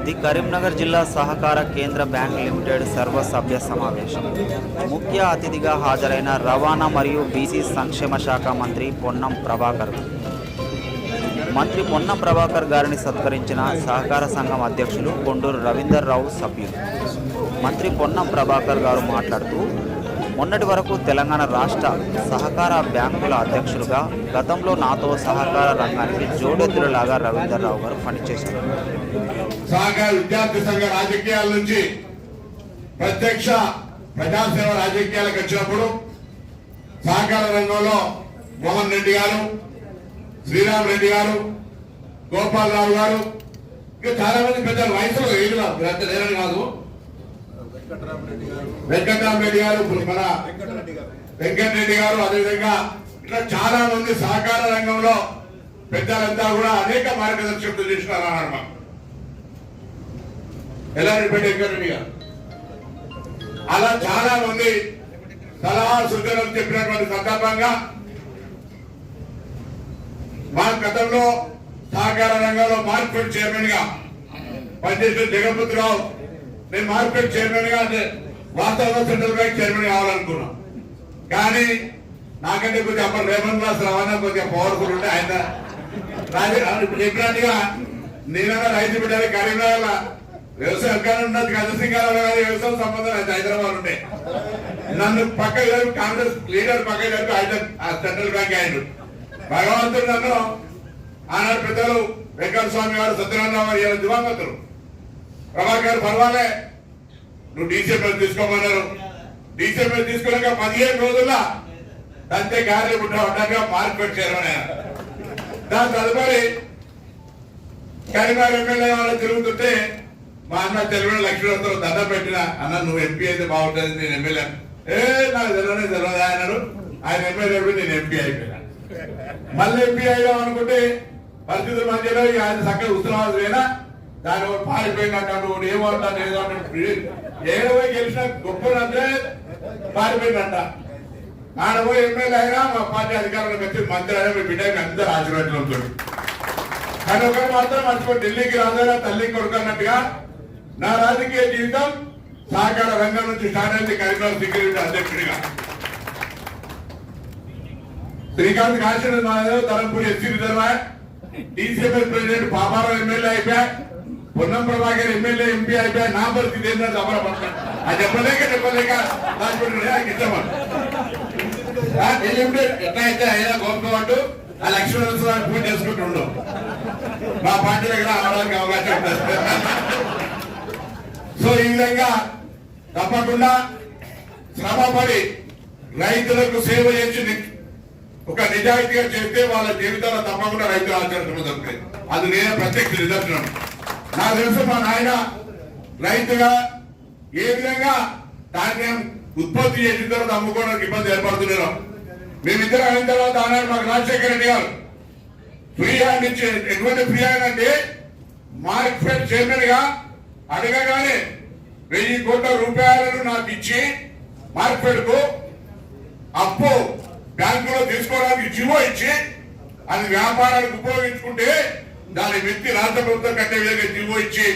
The Karimnagar జిల్లా సహకార కేంద్ర బ్యాంక్ లిమిటెడ్ సర్వసభ్య సమావేశం. ముఖ్య అతిథిగా హాజరైన రవాణా మరియు బీసీ సంక్షేమ శాఖ మంత్రి పొన్నం ప్రభాకర్. మంత్రి పొన్నం ప్రభాకర్ గారిని సత్కరించిన సహకార సంఘం అధ్యక్షులు కొండూరు రవీందర్ రావు సభ్యులు. మంత్రి పొన్నం ప్రభాకర్ గారు మాట్లాడుతూ, మొన్నటి వరకు తెలంగాణ రాష్ట్ర సహకార బ్యాంకుల అధ్యక్షులుగా గతంలో నాతో సహకార రంగానికి జోడెద్దులలాగా రవీందర్ రావు గారు పనిచేశారు. సహకార విద్యార్థి సంఘ రాజకీయాల నుంచి ప్రత్యక్ష ప్రజాసేవ రాజకీయాలకు వచ్చినప్పుడు సహకార రంగంలో మోహన్ రెడ్డి గారు, శ్రీరామ్ రెడ్డి గారు, గోపాలరావు గారు, ఇంకా చాలా మంది పెద్ద వయసులో లేరని కాదు, వెంకటరామరెడ్డి గారు, మన వెంకటరెడ్డి గారు, అదేవిధంగా ఇట్లా చాలా మంది సహకార రంగంలో పెద్దలంతా కూడా అనేక మార్గదర్శకులు చేసినారు అన్నమాట. ఎల్లారెడ్డిపేట వెంకటరెడ్డి గారు అలా చాలా మంది సలహా సూచనలు చెప్పినటువంటి సందర్భంగా మా గతంలో సహకార రంగంలో మార్కెట్ చైర్మన్ గా పనిచేసిన జగపతిరావు, నేను మార్కెట్ చైర్మన్ గా వాస్తవ సెంట్రల్ బ్యాంక్ చైర్మన్ కావాలనుకున్నా. కానీ నాకంటే కొద్దిగా అప్పుడు రేవంత్ క్లాస్ రవాణా కొద్దిగా పవర్ఫుల్ ఉంటే ఆయన చెప్పినట్టుగా నేనన్నా రైతు బిడ్డలు కరీంనగర్ వ్యవసాయ అధికారం ఉన్నది, చంద్రసింగారావు గారి వ్యవసాయ సంబంధం అయితే హైదరాబాద్ ఉంటే నన్ను పక్క కాంగ్రెస్ లీడర్ పక్క సెంట్రల్ బ్యాంక్ ఆయన భగవంతుడు నన్ను ఆనాడు పెద్దలు వెంకట స్వామి గారు, సత్యనారాయణ గారు దివంగతులు ప్రభాకర్ పర్వాలే నువ్వు డీసీఎంఎల్ తీసుకోమన్నారు. డీసీఎంఎల్ తీసుకున్నాక 15 రోజుల్లో అంతే గాలి ఉంటాగా మార్కెట్ చైర్మన్. దాని తదుపరి కరీంనగర్ ఎమ్మెల్యే వాళ్ళు తిరుగుతుంటే మా అన్న తెలుగు లక్ష్మీరావు దండం పెట్టిన, అన్న నువ్వు ఎంపీ అయితే బాగుంటుంది, నేను ఎమ్మెల్యే. నాకు తెలియదు అన్నాడు. ఆయన ఎమ్మెల్యే నేను ఎంపీ అయిపోయినా. మళ్ళీ ఎంపీ అయ్యాం అనుకుంటే పరిస్థితులు మధ్యలో ఆయన చక్కగా ఉత్తరావాదు పోయినా దాని పారిపోయినట్టు ఏమంటాను ఏదో ఏడవై గెలిచిన గొప్పనంటే పారిపోయినట్ట. ఆడపోయి ఎమ్మెల్యే అయినా మా పార్టీ అధికారంలో వచ్చి మంత్రి అయినా మీ బిడ్డకి అందరూ ఆశీర్వాదం ఉంటుంది. కానీ ఒకరు మాత్రం మర్చిపో, ఢిల్లీకి రాజారా తల్లి కొడుకున్నట్టుగా నా రాజకీయ జీవితం సహకార రంగం నుంచి స్టార్ట్ అయింది. కరీంనగర్ సెక్యూరిటీ అధ్యక్షుడిగా Srikanth Kashinath Madhav, Dharampuri SC reservoir, DCML president Paparao MLA అయిపోయా, పొన్నం ప్రభాకర్ ఎమ్మెల్యే ఎంపీ అయిపోయా. నా పరిస్థితి ఏంటంటే అమరపడతాను అది చెప్పలేక ఇష్టపడు ఎట్లా అయితే అయినా గొప్పవాడు ఆ లక్ష్మీనరసింహ పూజ చేసుకుంటుండవు. మా పార్టీ దగ్గర అవడానికి అవకాశం ఉంటుంది. సో ఈ విధంగా తప్పకుండా శ్రమపడి రైతులకు సేవ చేసి ఒక నిజాయితీగా చేస్తే వాళ్ళ జీవితాల్లో తప్పకుండా రైతులు ఆచరించడం జరుగుతుంది. అది నేనే ప్రత్యక్ష నిదర్శనం. నాకు తెలుసు మా నాయన రైతుగా ఏ విధంగా ధాన్యం ఉత్పత్తి చేసిన తర్వాత అమ్ముకోవడానికి ఇబ్బంది ఏర్పడుతున్నారు. మేమిద్దరం అయిన తర్వాత ఆనాడు మాకు రాజశేఖర రెడ్డి గారు ఫ్రీ హ్యాండ్ ఇచ్చి, ఎటువంటి ఫ్రీ హ్యాండ్ అంటే మార్కెట్ చైర్మన్ గా అడగగానే 1000 కోట్ల రూపాయలను నాకు ఇచ్చి మార్కెట్ కు అప్పు బ్యాంకులో తీసుకోవడానికి జీవో ఇచ్చి అది వ్యాపారానికి ఉపయోగించుకుంటే దాని వ్యక్తి రాష్ట్ర ప్రభుత్వం కట్టే విధంగా జీవో ఇచ్చి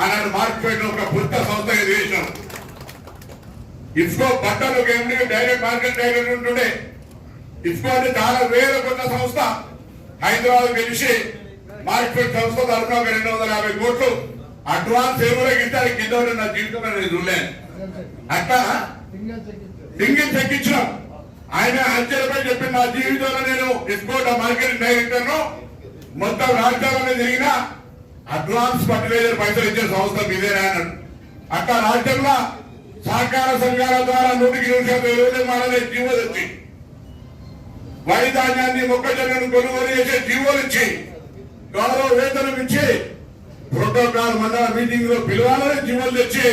ఆనాడు మార్కెట్ ఒక కొత్త సంస్థగా చేసినాం. ఇఫ్కో బట్టలు డైరెక్ట్ మార్కెట్ డైరెక్ట్ ఉంటుండే. ఇఫ్కో అంటే చాలా వేల కొత్త సంస్థ హైదరాబాద్ గెలిచి మార్కెట్ సంస్థ తరఫున 250 కోట్లు అడ్వాన్స్ ఏమోకి ఇస్తారు. కింద నా జీవితంలో నేను చూడలేను. అట్లా సింగిల్ చెక్ ఇచ్చినాం. ఆయన ఆశ్చర్యపై చెప్పి నా జీవితంలో నేను ఎక్స్పోర్ట్ మార్కెటింగ్ డైరెక్టర్ ను మొత్తం రాష్ట్రాలనే తిరిగిన అడ్వాన్స్ ఫర్టిలైజర్ పైసలు ఇచ్చే సంస్థ మీదేనా అన్నాడు. అట్లా రాష్ట్రంలో సహకార సంఘాల ద్వారా 100% మానలే జీవో తెచ్చి వరి ధాన్యాన్ని మొక్కజొన్నను కొనుగోలు చేసే జీవోలు ఇచ్చి గౌరవ వేతనం ఇచ్చి ప్రోటోకాల్ మండల మీటింగ్ లో పిలవాలని జీవోలు తెచ్చి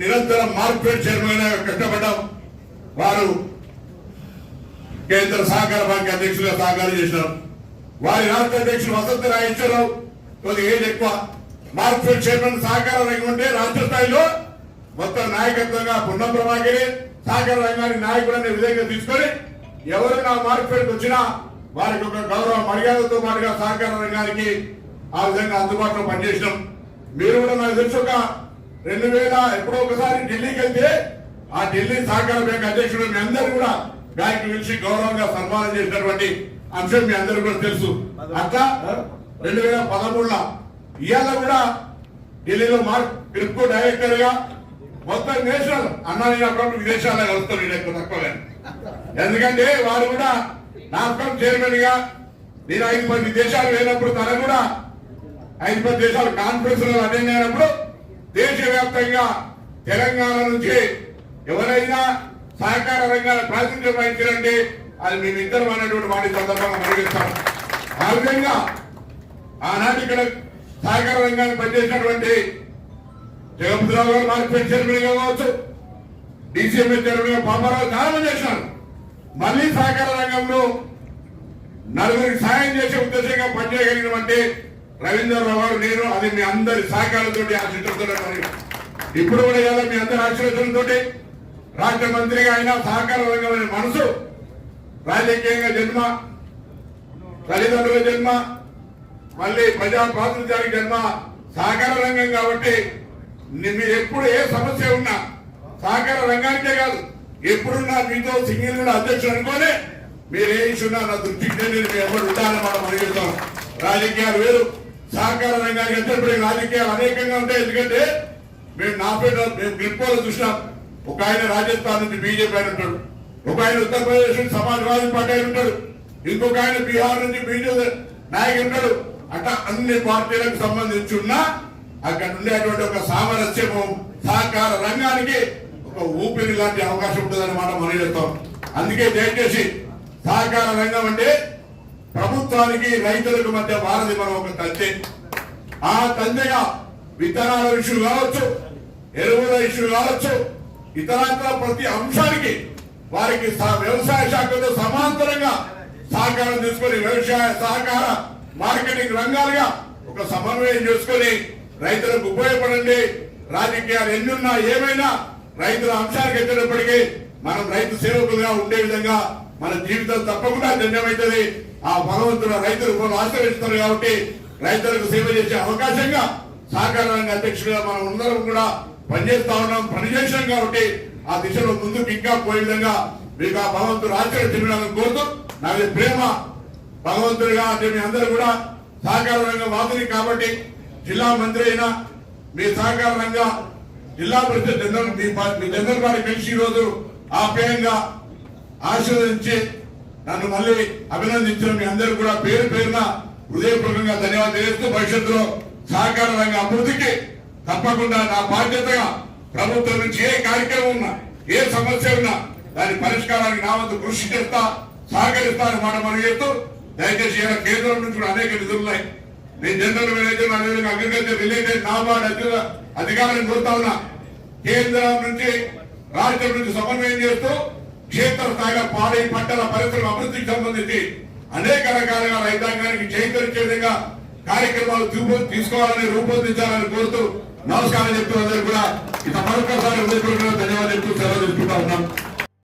నిరంతరం మార్కెట్ చైర్మన్ కష్టపడ్డాం. వారు కేంద్ర సహకార బ్యాంక్ అధ్యక్షులుగా సహకారం చేసినారు. వారి రాష్ట్ర అధ్యక్షులు వసంత రాయేశ్వరరావు కొద్దిగా ఏజ్ ఎక్కువ. మార్కెట్ చైర్మన్ సహకార రంగం ఉంటే రాష్ట్ర స్థాయిలో మొత్తం నాయకత్వంగా పొన్నం ప్రభాకర్ సహకార రంగానికి నాయకుడు అనే విధంగా తీసుకొని ఎవరు నా మార్కెట్కి వచ్చినా వారికి ఒక గౌరవ మర్యాదతో పాటుగా సహకార రంగానికి ఆ విధంగా అందుబాటులో పనిచేసినాం. మీరు కూడా నాకు తెలుసు ఒక 2000 ఎప్పుడో ఒకసారి ఢిల్లీకి వెళ్తే ఆ ఢిల్లీ సహకార బ్యాంక్ అధ్యక్షుడు మీ అందరూ కూడా బ్యాంకు నుంచి గౌరవంగా సన్మానం చేసినటువంటి అంశం మీ అందరూ కూడా తెలుసు. అట్లా 2013లో ఇవాళ కూడా ఢిల్లీలో క్రిప్కో డైరెక్టర్ గా మొత్తం నేషనల్ అన్నా నేను అప్పుడు విదేశాల్లో కలుస్తాను ఎక్కువ తక్కువగా. ఎందుకంటే వారు కూడా నా అకౌంట్ చైర్మన్ గా నేను 5-10 దేశాలు వెళ్ళినప్పుడు తన కూడా 5-10 దేశాలు కాన్ఫరెన్స్ లో అటెండ్ అయినప్పుడు దేశవ్యాప్తంగా తెలంగాణ నుంచి ఎవరైనా సహకార రంగాన్ని ప్రాతినిధ్యం వహించారంటే అది మేమిద్దరం అనేటువంటి వాటి సందర్భంగా పరిగణిస్తాం. ఆ విధంగా ఆనాటి ఇక్కడ సహకార రంగాన్ని పనిచేసినటువంటి జగపతిరావు గారు మార్కెట్ చైర్మన్ గా కావచ్చు, డిసిఎంఎస్ చైర్మన్ గా పాపారావు చాలా మంది చేసినారు. మళ్ళీ సహకార రంగంలో నలుగురికి సాయం చేసే ఉద్దేశంగా పనిచేయగలిగినటువంటి రవీంద్రరావు గారు నేను అది మీ అందరి సహకారంతో ఆశిస్తున్నాను. ఇప్పుడు కూడా ఇవాళ మీ అందరి ఆశీర్వచనంతో రాష్ట్ర మంత్రిగా అయినా సహకార రంగం అనే మనసు రాజకీయంగా జన్మ, తల్లిదండ్రుల జన్మ, మళ్ళీ ప్రజా ప్రాతినిధ్యానికి జన్మ సహకార రంగం. కాబట్టి మీరు ఎప్పుడు ఏ సమస్య ఉన్నా సహకార రంగానికే కాదు ఎప్పుడున్నా మీతో సింగిల్ కూడా అధ్యక్షుడు అనుకోనే మీరు ఏ ఇష్యూన్నా నా దృష్టికి ఎవరు ఉండాలని మనం అడుగుతాం. రాజకీయాలు వేరు, సహకార రంగానికి ఎంతపడే రాజకీయాలు అనేకంగా ఉంటాయి. ఎందుకంటే మేము గ్రిప్పోలో చూసినాం. ఒక ఆయన రాజస్థాన్ నుంచి బీజేపీ ఆయన ఉంటాడు, ఒక ఆయన ఉత్తరప్రదేశ్ నుంచి సమాజ్వాదీ పార్టీ ఆయన ఉంటాడు, ఇంకొక ఆయన బీహార్ నుంచి బీజేపీ నాయకుడు ఉంటాడు. అట్లా అన్ని పార్టీలకు సంబంధించి ఉన్నా అక్కడ ఉండేటువంటి ఒక సామరస్యము సహకార రంగానికి ఒక ఊపిరి లాంటి అవకాశం ఉంటుందన్నమాట మనం చెప్తాం. అందుకే దయచేసి సహకార రంగం అంటే ప్రభుత్వానికి రైతులకు మధ్య వారధి మనం ఒక తంతె. ఆ తంతెగా విత్తనాల ఇష్యూ కావచ్చు, ఎరువుల ఇష్యూ కావచ్చు, ఇతరత్ర ప్రతి అంశానికి వారికి వ్యవసాయ శాఖతో సమాంతరంగా సహకారం తీసుకొని వ్యవసాయ సహకార మార్కెటింగ్ రంగాలుగా ఒక సమన్వయం చేసుకొని రైతులకు ఉపయోగపడండి. రాజకీయాలు ఎన్నున్నా ఏమైనా రైతుల అంశానికి ఎత్తినప్పటికీ మనం రైతు సేవకులుగా ఉండే విధంగా మన జీవితం తప్పకుండా ధన్యమైతుంది. ఆ భగవంతుడు రైతులు ఆశ్రయిస్తారు కాబట్టి రైతులకు సేవ చేసే అవకాశంగా సహకార రంగ అధ్యక్షుడిగా మనం అందరం కూడా పనిచేస్తా ఉన్నాం, పనిచేసాం. కాబట్టి ఆ దిశలో ముందుకు ఇంకా పోయే విధంగా మీకు ఆ భగవంతుడు ఆశ్రయించాలని కోరుతూ నాది ప్రేమ భగవంతుడిగా అంటే మీ అందరూ కూడా సహకార రంగ వాదుని కాబట్టి జిల్లా మంత్రి అయినా మీ సహకార రంగ జిల్లా పరిషత్ మీ జనరల్ బాడీ కలిసి ఈ రోజు ఆప్యాయంగా ఆశీర్వదించి నన్ను మళ్ళీ అభినందించిన మీ అందరూ కూడా పేరు పేరున హృదయపూర్వకంగా ధన్యవాదాలు తెలియజేస్తూ భవిష్యత్తులో సహకార రంగ అభివృద్ధికి తప్పకుండా నా బాధ్యతగా ప్రభుత్వం నుంచి ఏ కార్యక్రమం ఉన్నా ఏ సమస్య ఉన్నా దాని పరిష్కారానికి నా వంతు కృషి చేస్తా, సహకరిస్తానని మాట మనం చేస్తూ దయచేసి కేంద్రం నుంచి కూడా అనేక నిధులు ఉన్నాయి. నేను జనరల్ మేనేజర్ అదేవిధంగా అగ్రికల్చర్ రిలేటెడ్ నాబార్డ్ అధికారులను కోరుతా ఉన్నా. కేంద్రం నుంచి రాష్ట్రం నుంచి సమన్వయం చేస్తూ క్షేత్ర స్థాయిలో పాడి పంటల పరిశ్రమ అభివృద్ధికి సంబంధించి అనేక రకాలుగా రైతాంగానికి చేకూర్చే విధంగా కార్యక్రమాలు తీసుకోవాలని రూపొందించాలని కోరుతూ నమస్కారం చెప్తూ అందరూ కూడా ఇక మరొకసారి ధన్యవాదాలు చెప్తూ సెలవు తీసుకుంటా ఉన్నాం.